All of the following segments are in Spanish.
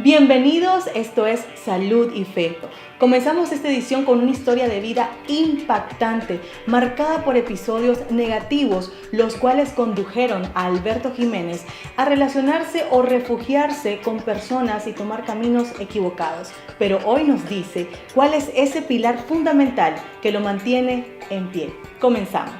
Bienvenidos, esto es Salud y Fe. Comenzamos esta edición con una historia de vida impactante, marcada por episodios negativos, los cuales condujeron a Alberto Jiménez a relacionarse o refugiarse con personas y tomar caminos equivocados. Pero hoy nos dice cuál es ese pilar fundamental que lo mantiene en pie. Comenzamos.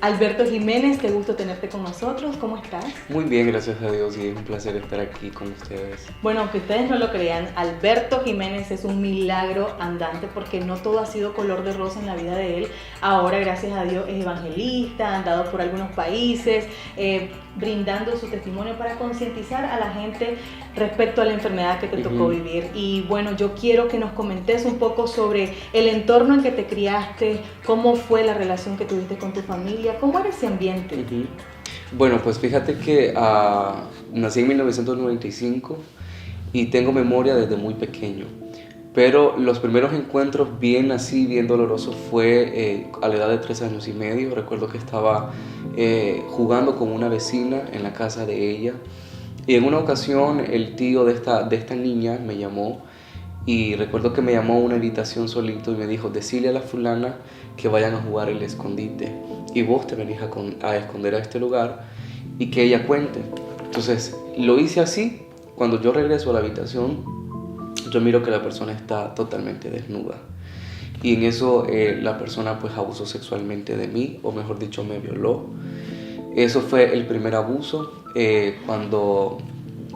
Alberto Jiménez, qué gusto tenerte con nosotros. ¿Cómo estás? Muy bien, gracias a Dios, y es un placer estar aquí con ustedes. Bueno, aunque ustedes no lo crean, Alberto Jiménez es un milagro andante porque no todo ha sido color de rosa en la vida de él. Ahora, gracias a Dios, es evangelista, ha andado por algunos países, brindando su testimonio para concientizar a la gente respecto a la enfermedad que te tocó vivir. Y bueno, yo quiero que nos comentes un poco sobre el entorno en que te criaste, cómo fue la relación que tuviste con tu familia, cómo era ese ambiente. Bueno, pues fíjate que nací en 1995 y tengo memoria desde muy pequeño. Pero los primeros encuentros bien así, bien dolorosos, fue a la edad de 3 años y medio. Recuerdo que estaba jugando con una vecina en la casa de ella. Y en una ocasión el tío de esta niña me llamó. Y recuerdo que me llamó a una habitación solito y me dijo: decile a la fulana que vayan a jugar el escondite. Y vos te venís a esconder a este lugar y que ella cuente. Entonces lo hice así. Cuando yo regreso a la habitación, yo miro que la persona está totalmente desnuda. Y en eso la persona pues abusó sexualmente de mí, o mejor dicho, me violó. Eso fue el primer abuso. Cuando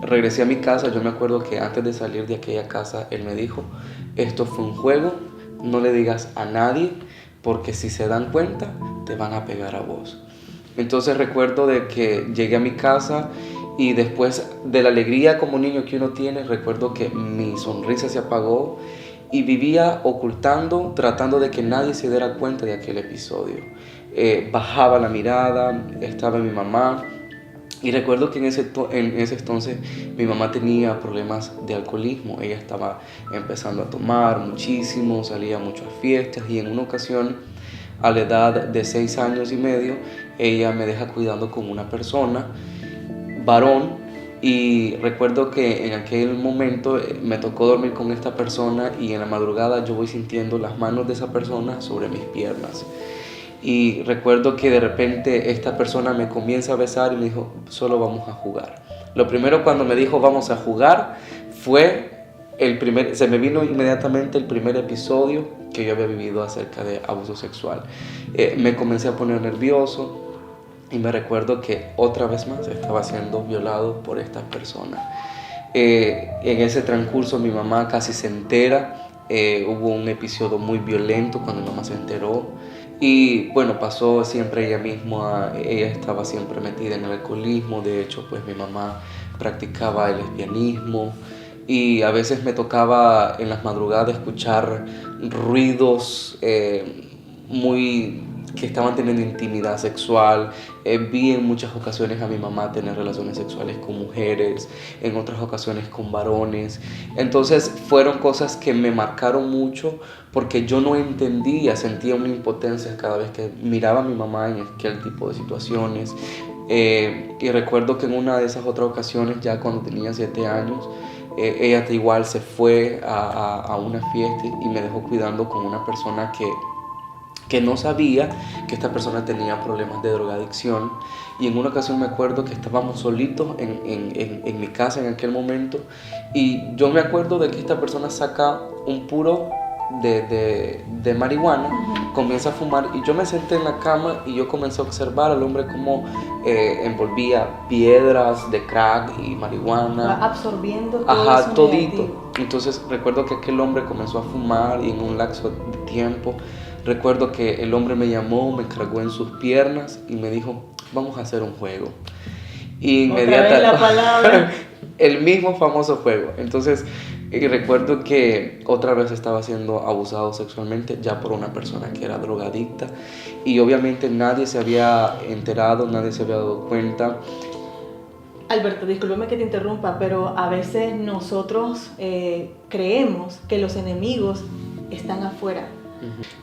regresé a mi casa, yo me acuerdo que antes de salir de aquella casa, él me dijo: esto fue un juego, no le digas a nadie, porque si se dan cuenta, te van a pegar a vos. Entonces recuerdo de que llegué a mi casa y después de la alegría como niño que uno tiene, recuerdo que mi sonrisa se apagó y vivía ocultando, tratando de que nadie se diera cuenta de aquel episodio. Bajaba la mirada, estaba mi mamá. Y recuerdo que en ese entonces mi mamá tenía problemas de alcoholismo. Ella estaba empezando a tomar muchísimo, salía mucho a fiestas, y en una ocasión, a la edad de 6 años y medio, ella me deja cuidando con una persona, varón, y recuerdo que en aquel momento me tocó dormir con esta persona, y en la madrugada yo voy sintiendo las manos de esa persona sobre mis piernas. Y recuerdo que de repente esta persona me comienza a besar y me dijo: solo vamos a jugar. Lo primero cuando me dijo vamos a jugar fue se me vino inmediatamente el primer episodio que yo había vivido acerca de abuso sexual. Me comencé a poner nervioso y me recuerdo que otra vez más estaba siendo violado por esta persona. En ese transcurso mi mamá casi se entera. Hubo un episodio muy violento cuando mi mamá se enteró. Y bueno, pasó siempre ella misma, ella estaba siempre metida en el alcoholismo. De hecho, pues mi mamá practicaba el lesbianismo, y a veces me tocaba en las madrugadas escuchar ruidos que estaban teniendo intimidad sexual. Vi en muchas ocasiones a mi mamá tener relaciones sexuales con mujeres, en otras ocasiones con varones. Entonces fueron cosas que me marcaron mucho, porque yo no entendía, sentía una impotencia cada vez que miraba a mi mamá en aquel tipo de situaciones. Y recuerdo que en una de esas otras ocasiones, ya cuando tenía 7 años, ella igual se fue a una fiesta y me dejó cuidando con una persona que no sabía que esta persona tenía problemas de drogadicción. Y en una ocasión me acuerdo que estábamos solitos en mi casa en aquel momento, y yo me acuerdo de que esta persona saca un puro de marihuana, comienza a fumar, y yo me senté en la cama y yo comencé a observar al hombre cómo envolvía piedras de crack y marihuana. Va absorbiendo todo eso todito. negativo. Entonces recuerdo que aquel hombre comenzó a fumar, y en un lapso de tiempo recuerdo que el hombre me llamó, me cargó en sus piernas y me dijo: vamos a hacer un juego. Y inmediatamente la palabra. El mismo famoso juego. Entonces recuerdo que otra vez estaba siendo abusado sexualmente, ya por una persona que era drogadicta, y obviamente nadie se había enterado, nadie se había dado cuenta. Alberto, discúlpame que te interrumpa, pero a veces nosotros creemos que los enemigos están afuera.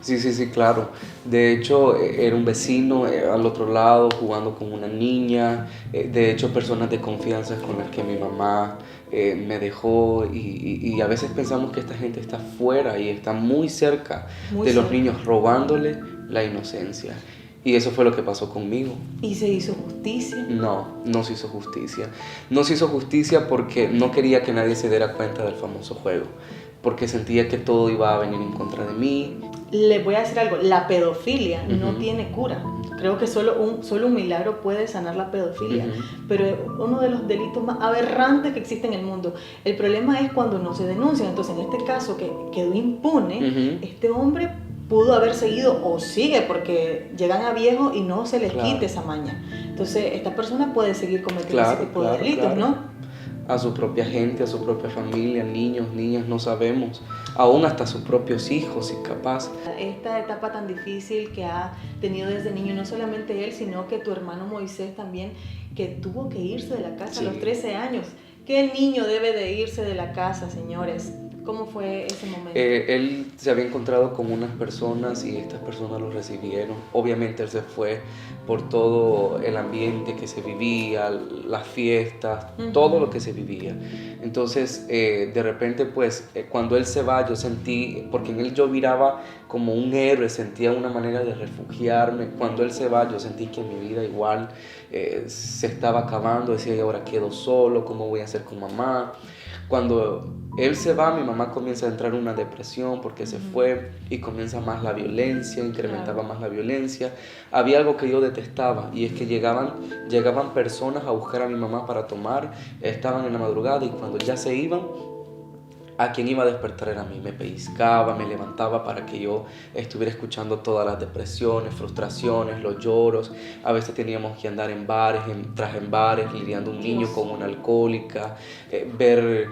Sí, sí, sí, claro. De hecho, era un vecino al otro lado jugando con una niña. De hecho, personas de confianza con las que mi mamá me dejó. Y a veces pensamos que esta gente está fuera y está muy cerca de los niños, robándole la inocencia. Y eso fue lo que pasó conmigo. ¿Y se hizo justicia? No, no se hizo justicia. No se hizo justicia porque no quería que nadie se diera cuenta del famoso juego. Porque sentía que todo iba a venir en contra de mí. Les voy a decir algo, la pedofilia no tiene cura. Creo que solo un milagro puede sanar la pedofilia, pero es uno de los delitos más aberrantes que existen en el mundo. El problema es cuando no se denuncian. Entonces, en este caso que quedó impune, este hombre pudo haber seguido o sigue, porque llegan a viejo y no se les quite esa maña. Entonces, esta persona puede seguir cometiendo ese tipo de delitos, ¿no? A su propia gente, a su propia familia, niños, niñas, no sabemos, aún hasta sus propios hijos, si capaz. Esta etapa tan difícil que ha tenido desde niño, no solamente él, sino que tu hermano Moisés también, que tuvo que irse de la casa a los 13 años. ¿Qué niño debe de irse de la casa, señores? ¿Cómo fue ese momento? Él se había encontrado con unas personas y estas personas lo recibieron. Obviamente él se fue por todo el ambiente que se vivía, las fiestas, todo lo que se vivía. Entonces, de repente, pues, cuando él se va, yo sentí, porque en él yo miraba como un héroe, sentía una manera de refugiarme. Cuando él se va, yo sentí que mi vida igual se estaba acabando. Decía, y ahora quedo solo, ¿cómo voy a hacer con mamá? Cuando él se va, mi mamá comienza a entrar en una depresión porque se fue y comienza más la violencia, incrementaba más la violencia. Había algo que yo detestaba y es que llegaban personas a buscar a mi mamá para tomar, estaban en la madrugada y cuando ya se iban, a quien iba a despertar era a mí. Me pellizcaba, me levantaba para que yo estuviera escuchando todas las depresiones, frustraciones, los lloros. A veces teníamos que andar en bares, en bares, lidiando un niño con una alcohólica, ver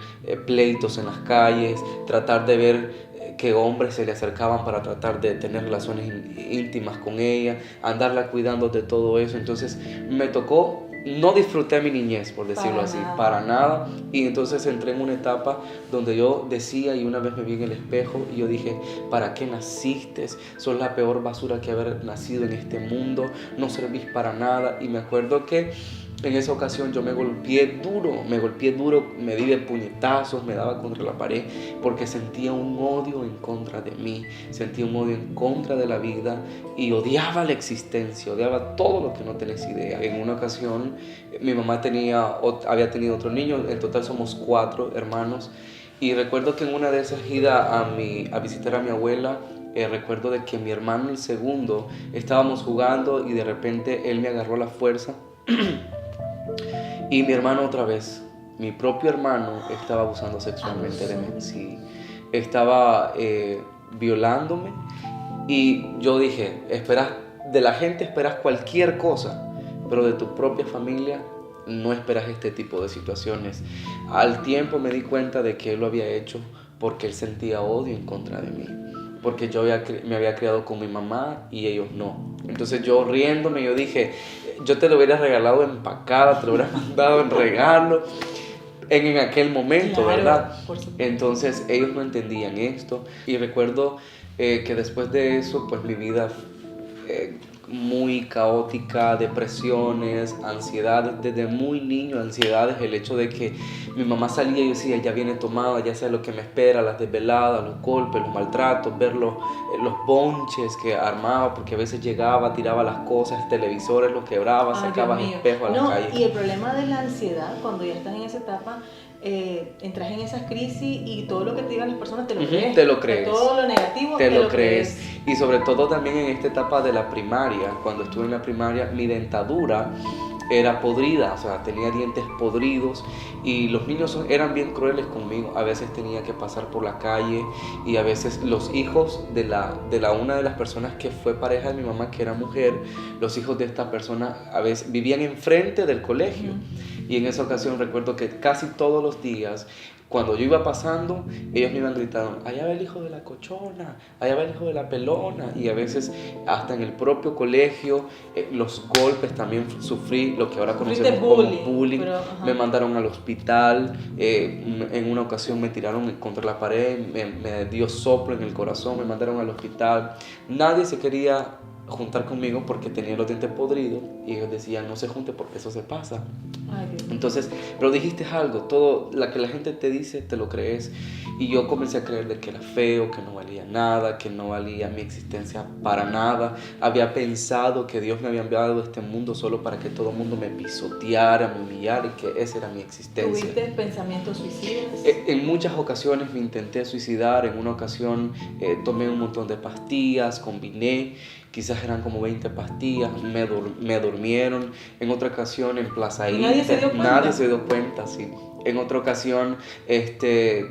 pleitos en las calles, tratar de ver que hombres se le acercaban para tratar de tener relaciones íntimas con ella, andarla cuidando de todo eso. Entonces me tocó. No disfruté mi niñez, por decirlo así, para nada. Y entonces entré en una etapa donde yo decía, y una vez me vi en el espejo y yo dije, ¿para qué naciste? Sos la peor basura que haber nacido en este mundo, no servís para nada. Y me acuerdo que en esa ocasión yo me golpeé duro, me di de puñetazos, me daba contra la pared porque sentía un odio en contra de mí, sentía un odio en contra de la vida y odiaba la existencia, odiaba todo lo que no tenés idea. En una ocasión mi mamá había tenido otro niño, en total somos 4 hermanos y recuerdo que en una de esas idas a visitar a mi abuela, recuerdo de que mi hermano el segundo estábamos jugando y de repente él me agarró a la fuerza. Y mi hermano otra vez, mi propio hermano, estaba abusando sexualmente de mí. Sí, estaba violándome y yo dije, de la gente esperas cualquier cosa, pero de tu propia familia no esperas este tipo de situaciones. Al tiempo me di cuenta de que él lo había hecho porque él sentía odio en contra de mí, porque yo me había criado con mi mamá y ellos no. Entonces yo riéndome, yo dije, yo te lo hubiera regalado empacada, te lo hubiera mandado en regalo en aquel momento, claro, ¿verdad? Entonces ellos no entendían esto y recuerdo que después de eso, pues mi vida muy caótica, depresiones, ansiedades, desde muy niño, ansiedades, el hecho de que mi mamá salía y yo decía, ya viene tomada, ya sé lo que me espera, las desveladas, los golpes, los maltratos, ver los bonches que armaba, porque a veces llegaba, tiraba las cosas, televisores, los quebraba, sacaba espejos a la calle. Y el problema de la ansiedad, cuando ya estás en esa etapa, entras en esas crisis y todo lo que te digan las personas te lo crees. Te lo crees. Todo lo negativo te lo crees. Y sobre todo también en esta etapa de la primaria, cuando estuve en la primaria, mi dentadura era podrida, o sea, tenía dientes podridos y los niños eran bien crueles conmigo. A veces tenía que pasar por la calle y a veces los hijos de una de las personas que fue pareja de mi mamá, que era mujer, los hijos de esta persona a veces vivían enfrente del colegio. Y en esa ocasión recuerdo que casi todos los días, cuando yo iba pasando, ellos me iban gritando, allá va el hijo de la cochona, allá va el hijo de la pelona. Y a veces hasta en el propio colegio, los golpes también sufrí, lo que ahora conocemos como bullying. Pero, me mandaron al hospital, en una ocasión me tiraron contra la pared, me dio soplo en el corazón, me mandaron al hospital. Nadie se quería juntar conmigo porque tenía los dientes podridos y ellos decían, no se junte porque eso se pasa. Ay, Dios mío. Entonces, pero dijiste algo, todo lo que la gente te dice, te lo crees. Y yo comencé a creer de que era feo, que no valía nada, que no valía mi existencia para nada. Había pensado que Dios me había enviado a este mundo solo para que todo el mundo me pisoteara, me humillara y que esa era mi existencia. ¿Tuviste pensamientos suicidas? En muchas ocasiones me intenté suicidar, en una ocasión tomé un montón de pastillas, combiné, quizás eran como 20 pastillas, me durmieron. En otra ocasión en Plaza Inter, nadie se dio cuenta, sí. En otra ocasión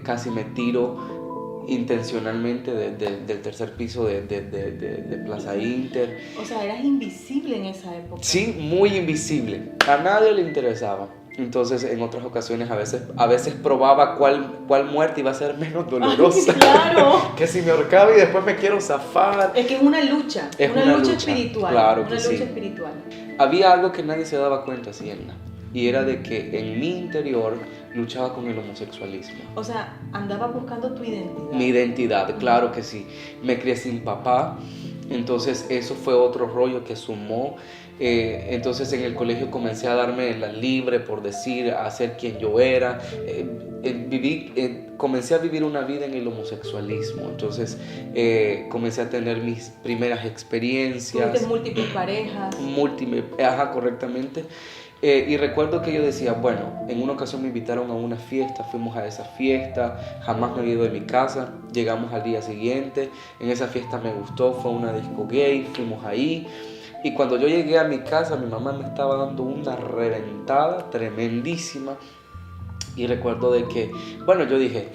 casi me tiro intencionalmente del tercer piso de Plaza Inter. O sea, eras invisible en esa época. Sí, muy invisible, a nadie le interesaba. Entonces, en otras ocasiones, a veces probaba cuál muerte iba a ser menos dolorosa. Ay, claro. Que si me ahorcaba y después me quiero zafar. Es que es una lucha, una lucha espiritual. Claro una que lucha sí. espiritual. Había algo que nadie se daba cuenta, Sienna, y era de que en mi interior luchaba con el homosexualismo. O sea, andabas buscando tu identidad. Mi identidad, claro que sí. Me crié sin papá, entonces eso fue otro rollo que sumó. Entonces en el colegio comencé a darme la libre, por decir, a ser quien yo era. Comencé a vivir una vida en el homosexualismo. Entonces comencé a tener mis primeras experiencias. ¿Tuviste múltiples parejas? Correctamente. Y recuerdo que yo decía, bueno, en una ocasión me invitaron a una fiesta, fuimos a esa fiesta, jamás me había ido de mi casa, llegamos al día siguiente, en esa fiesta me gustó, fue una disco gay, fuimos ahí. Y cuando yo llegué a mi casa, mi mamá me estaba dando una reventada tremendísima. Y recuerdo de que, bueno, yo dije,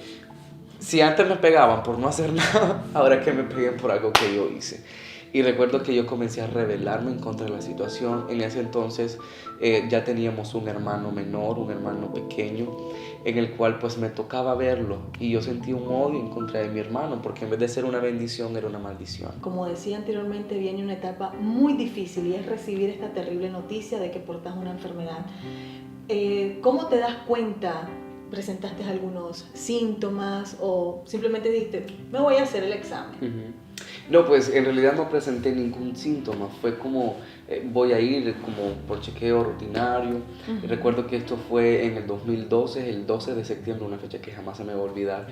si antes me pegaban por no hacer nada, ahora que me peguen por algo que yo hice. Y recuerdo que yo comencé a rebelarme en contra de la situación. En ese entonces ya teníamos un hermano menor, un hermano pequeño, en el cual pues me tocaba verlo. Y yo sentí un odio en contra de mi hermano, porque en vez de ser una bendición, era una maldición. Como decía anteriormente, viene una etapa muy difícil y es recibir esta terrible noticia de que portas una enfermedad. ¿Cómo te das cuenta? ¿Presentaste algunos síntomas o simplemente dijiste, me voy a hacer el examen? Uh-huh. No, pues en realidad no presenté ningún síntoma, fue como voy a ir como por chequeo rutinario. Uh-huh. Recuerdo que esto fue en el 2012, el 12 de septiembre, una fecha que jamás se me va a olvidar.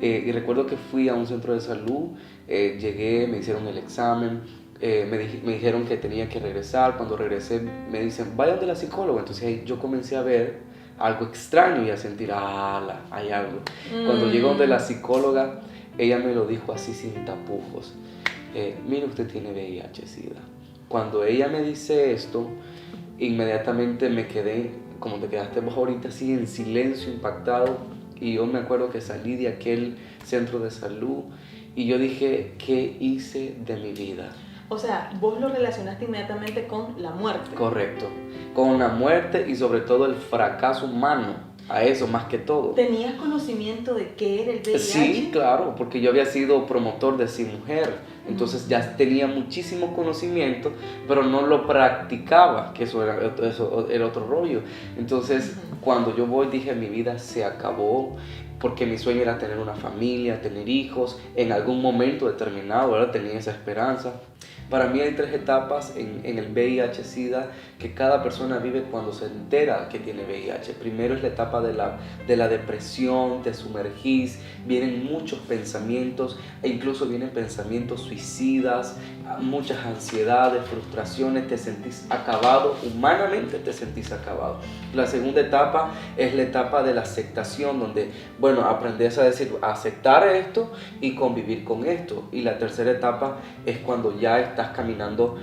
Y recuerdo que fui a un centro de salud, llegué, me hicieron el examen. Me dijeron que tenía que regresar. Cuando regresé me dicen, vaya de la psicóloga. Entonces ahí yo comencé a ver algo extraño y a sentir, hay algo. Cuando llego donde la psicóloga, ella me lo dijo así sin tapujos. Mire, usted tiene VIH-Sida. Cuando ella me dice esto, inmediatamente me quedé, como te quedaste vos ahorita, así en silencio, impactado. Y yo me acuerdo que salí de aquel centro de salud y yo dije, ¿qué hice de mi vida? O sea, vos lo relacionaste inmediatamente con la muerte. Correcto, con la muerte y sobre todo el fracaso humano, a eso más que todo. ¿Tenías conocimiento de qué era el VIH? Sí, claro, porque yo había sido promotor de Sí Mujer, entonces ya tenía muchísimo conocimiento, pero no lo practicaba, que eso era otro rollo. Entonces, cuando yo voy, dije, mi vida se acabó, porque mi sueño era tener una familia, tener hijos, en algún momento determinado, ¿verdad? Tenía esa esperanza. Para mí hay 3 etapas en el VIH-Sida que cada persona vive cuando se entera que tiene VIH. Primero es la etapa de la depresión, te sumergís, vienen muchos pensamientos e incluso vienen pensamientos suicidas, muchas ansiedades, frustraciones, te sentís acabado, humanamente te sentís acabado. La segunda etapa es la etapa de la aceptación, donde, bueno, aprendes a aceptar esto y convivir con esto. Y la tercera etapa es cuando ya estás caminando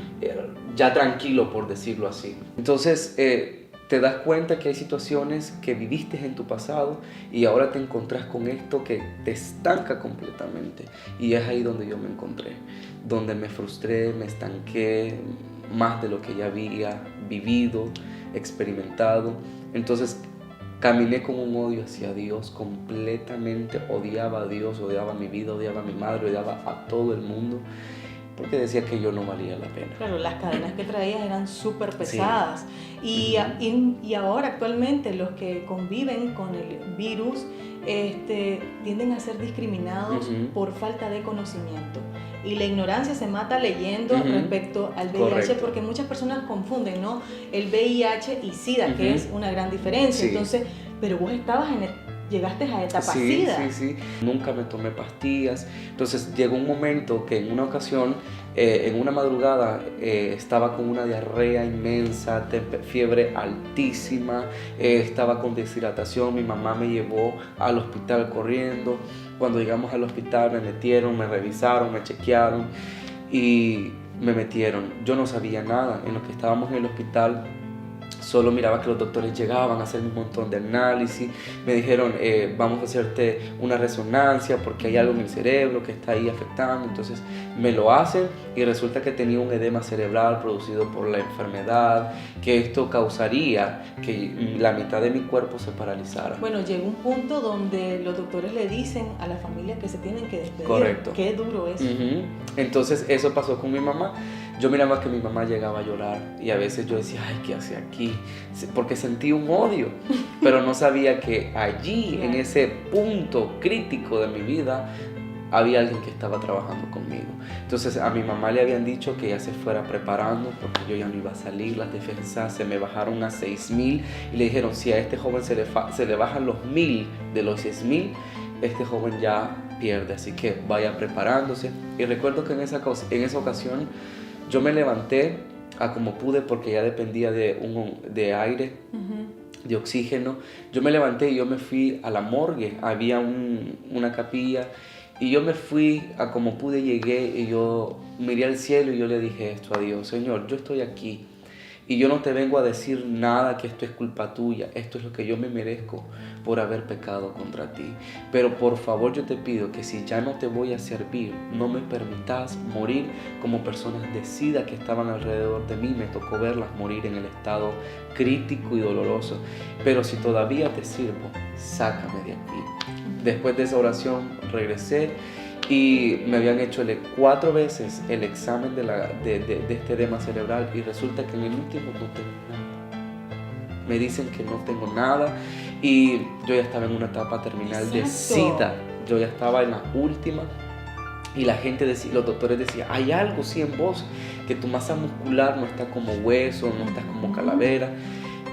ya tranquilo, por decirlo así. Entonces te das cuenta que hay situaciones que viviste en tu pasado y ahora te encontrás con esto que te estanca completamente. Y es ahí donde yo me encontré, donde me frustré, me estanqué más de lo que ya había vivido, experimentado. Entonces caminé con un odio hacia Dios, completamente odiaba a Dios, odiaba mi vida, odiaba a mi madre, odiaba a todo el mundo, porque decía que yo no valía la pena. Claro, las cadenas que traías eran súper pesadas. Sí. Y ahora actualmente los que conviven con el virus tienden a ser discriminados por falta de conocimiento. Y la ignorancia se mata leyendo respecto al VIH. Correcto. Porque muchas personas confunden, ¿no?, el VIH y SIDA, que es una gran diferencia. Sí. Entonces, pero vos estabas llegaste a etapa SIDA. Sí. Nunca me tomé pastillas. Entonces llegó un momento que en una ocasión, en una madrugada, estaba con una diarrea inmensa, fiebre altísima, estaba con deshidratación. Mi mamá me llevó al hospital corriendo. Cuando llegamos al hospital me metieron, me revisaron, me chequearon y me metieron. Yo no sabía nada. En lo que estábamos en el hospital, solo miraba que los doctores llegaban a hacer un montón de análisis. Me dijeron, vamos a hacerte una resonancia porque hay algo en el cerebro que está ahí afectando. Entonces me lo hacen y resulta que tenía un edema cerebral producido por la enfermedad, que esto causaría que la mitad de mi cuerpo se paralizara. Bueno, llegó un punto donde los doctores le dicen a la familia que se tienen que despedir. Correcto. Qué duro eso. Entonces eso pasó con mi mamá. Yo miraba que mi mamá llegaba a llorar y a veces yo decía, ay, ¿qué hace aquí? Porque sentí un odio, pero no sabía que allí, en ese punto crítico de mi vida, había alguien que estaba trabajando conmigo. Entonces a mi mamá le habían dicho que ya se fuera preparando porque yo ya no iba a salir, las defensas se me bajaron a 6,000 y le dijeron, si a este joven se le bajan los 1,000 de los 6,000, este joven ya pierde, así que vaya preparándose. Y recuerdo que en esa ocasión yo me levanté a como pude porque ya dependía de aire, de oxígeno. Yo me levanté y yo me fui a la morgue, había una capilla y yo me fui a como pude, llegué y yo miré al cielo y yo le dije esto a Dios: Señor, yo estoy aquí y yo no te vengo a decir nada que esto es culpa tuya, esto es lo que yo me merezco por haber pecado contra ti. Pero por favor yo te pido que si ya no te voy a servir, no me permitas morir como personas de SIDA que estaban alrededor de mí. Me tocó verlas morir en el estado crítico y doloroso. Pero si todavía te sirvo, sácame de aquí. Después de esa oración regresé y me habían hecho 4 veces el examen de este edema cerebral y resulta que en el último no tengo nada. Me dicen que no tengo nada y yo ya estaba en una etapa terminal de SIDA. Yo ya estaba en la última y la gente decía, los doctores decían, hay algo sí en vos, que tu masa muscular no está como hueso, no está como calavera.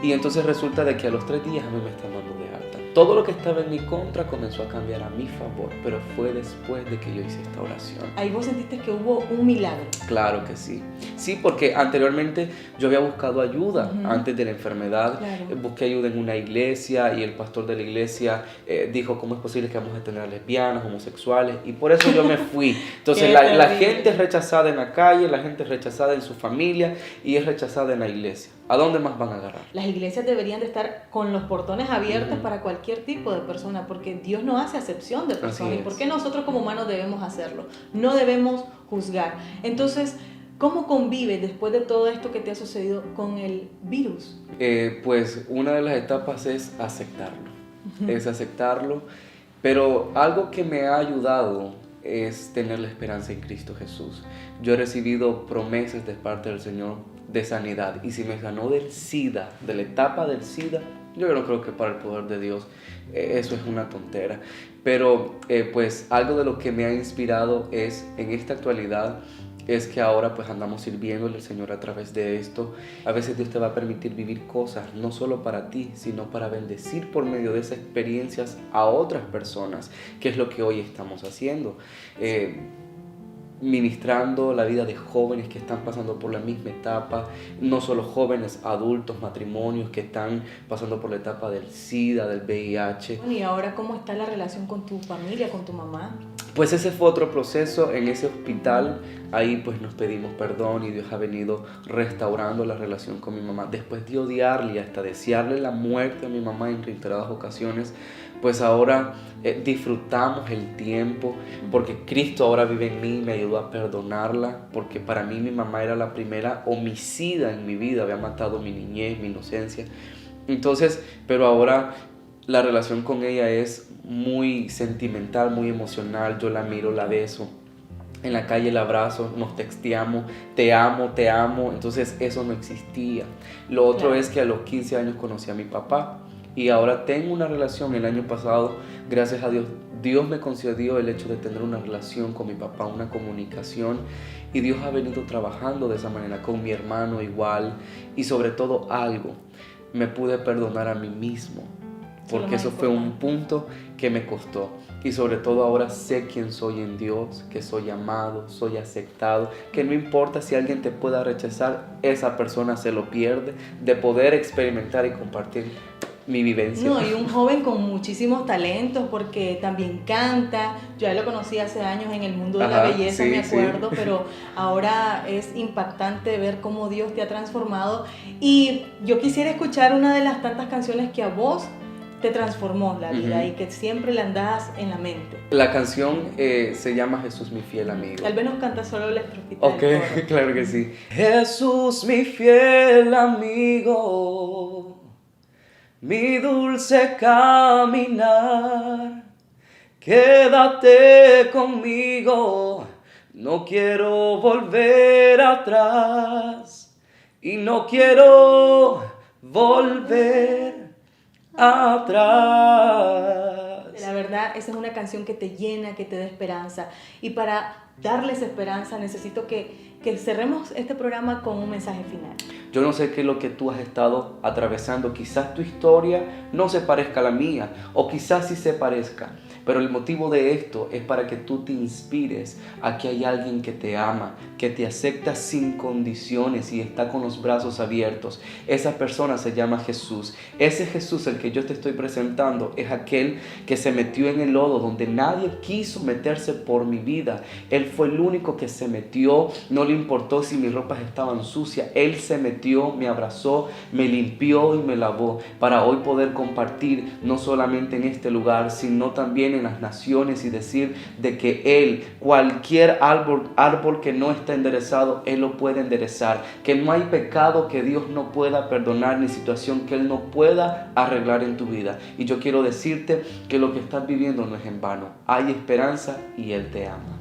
Y entonces resulta de que a los 3 días a mí me están dando de alta. Todo lo que estaba en mi contra comenzó a cambiar a mi favor, pero fue después de que yo hice esta oración. Ahí vos sentiste que hubo un milagro. Claro que sí. Sí, porque anteriormente yo había buscado ayuda antes de la enfermedad. Claro. Busqué ayuda en una iglesia y el pastor de la iglesia dijo, ¿cómo es posible que vamos a tener lesbianas, homosexuales? Y por eso yo me fui. Entonces la gente es rechazada en la calle, la gente es rechazada en su familia y es rechazada en la iglesia. ¿A dónde más van a agarrar? Las iglesias deberían de estar con los portones abiertos para cualquier tipo de persona, porque Dios no hace acepción de personas. ¿Y por qué nosotros como humanos debemos hacerlo? No debemos juzgar. Entonces, ¿cómo convives después de todo esto que te ha sucedido con el virus? Pues una de las etapas es aceptarlo. Es aceptarlo. Pero algo que me ha ayudado es tener la esperanza en Cristo Jesús. Yo he recibido promesas de parte del Señor de sanidad, y si me sanó del SIDA, de la etapa del SIDA, yo no creo que para el poder de Dios eso es una tontera. Pero pues algo de lo que me ha inspirado es en esta actualidad es que ahora pues andamos sirviéndole al Señor a través de esto. A veces Dios te va a permitir vivir cosas no solo para ti, sino para bendecir por medio de esas experiencias a otras personas, que es lo que hoy estamos haciendo. Ministrando la vida de jóvenes que están pasando por la misma etapa, no solo jóvenes, adultos, matrimonios que están pasando por la etapa del SIDA, del VIH. ¿Y ahora cómo está la relación con tu familia, con tu mamá? Pues ese fue otro proceso en ese hospital. Ahí pues nos pedimos perdón y Dios ha venido restaurando la relación con mi mamá. Después de odiarle y hasta desearle la muerte a mi mamá en reiteradas ocasiones, pues ahora disfrutamos el tiempo porque Cristo ahora vive en mí y me ayudó a perdonarla, porque para mí mi mamá era la primera homicida en mi vida, había matado mi niñez, mi inocencia. Entonces, pero ahora la relación con ella es muy sentimental, muy emocional. Yo la miro, la beso. En la calle la abrazo, nos texteamos, te amo, te amo. Entonces eso no existía. Lo otro Claro. es que a los 15 años conocí a mi papá y ahora tengo una relación. El año pasado, gracias a Dios, Dios me concedió el hecho de tener una relación con mi papá, una comunicación, y Dios ha venido trabajando de esa manera, con mi hermano igual, y sobre todo algo, me pude perdonar a mí mismo, porque eso fue un punto que me costó. Y sobre todo ahora sé quién soy en Dios, que soy amado, soy aceptado, que no importa si alguien te pueda rechazar, esa persona se lo pierde de poder experimentar y compartir mi vivencia. No, y un joven con muchísimos talentos porque también canta. Yo ya lo conocí hace años en el mundo de la belleza, sí, me acuerdo, sí. pero ahora es impactante ver cómo Dios te ha transformado. Y yo quisiera escuchar una de las tantas canciones que a vos te transformó la vida y que siempre la andás en la mente. La canción se llama Jesús, mi fiel amigo. Tal vez nos canta solo la estrofita. Ok, claro que sí. Jesús, mi fiel amigo, mi dulce caminar, quédate conmigo, no quiero volver atrás y no quiero volver atrás. La verdad, esa es una canción que te llena, que te da esperanza. Y para darles esperanza necesito que cerremos este programa con un mensaje final. Yo no sé qué es lo que tú has estado atravesando. Quizás tu historia no se parezca a la mía, o quizás sí se parezca. Pero el motivo de esto es para que tú te inspires a que hay alguien que te ama, que te acepta sin condiciones y está con los brazos abiertos. Esa persona se llama Jesús. Ese Jesús, el que yo te estoy presentando, es aquel que se metió en el lodo donde nadie quiso meterse por mi vida. Él fue el único que se metió, no le importó si mis ropas estaban sucias. Él se metió, me abrazó, me limpió y me lavó para hoy poder compartir no solamente en este lugar, sino también en las naciones y decir de que Él, cualquier árbol que no está enderezado, Él lo puede enderezar, que no hay pecado que Dios no pueda perdonar ni situación que Él no pueda arreglar en tu vida. Y yo quiero decirte que lo que estás viviendo no es en vano, hay esperanza y Él te ama.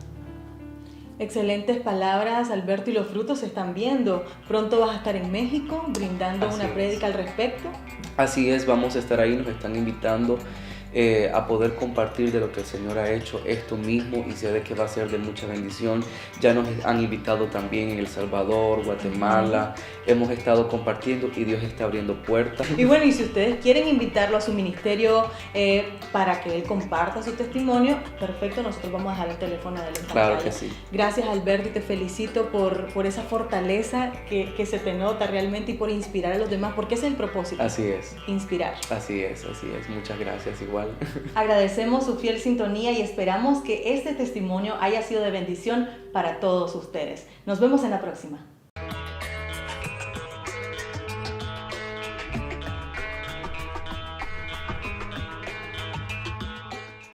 Excelentes palabras, Alberto, y los frutos se están viendo. Pronto vas a estar en México brindando una prédica al respecto. Así es, vamos a estar ahí, nos están invitando a poder compartir de lo que el Señor ha hecho, esto mismo, y sé de que va a ser de mucha bendición. Ya nos han invitado también en El Salvador, Guatemala, hemos estado compartiendo y Dios está abriendo puertas. Y bueno, y si ustedes quieren invitarlo a su ministerio para que él comparta su testimonio, perfecto, nosotros vamos a dejar el teléfono de él en pantalla. Claro que sí. Gracias, Alberto, y te felicito por esa fortaleza que se te nota realmente y por inspirar a los demás, porque ese es el propósito. Así es. Inspirar. Así es. Muchas gracias, igual. Agradecemos su fiel sintonía y esperamos que este testimonio haya sido de bendición para todos ustedes. Nos vemos en la próxima.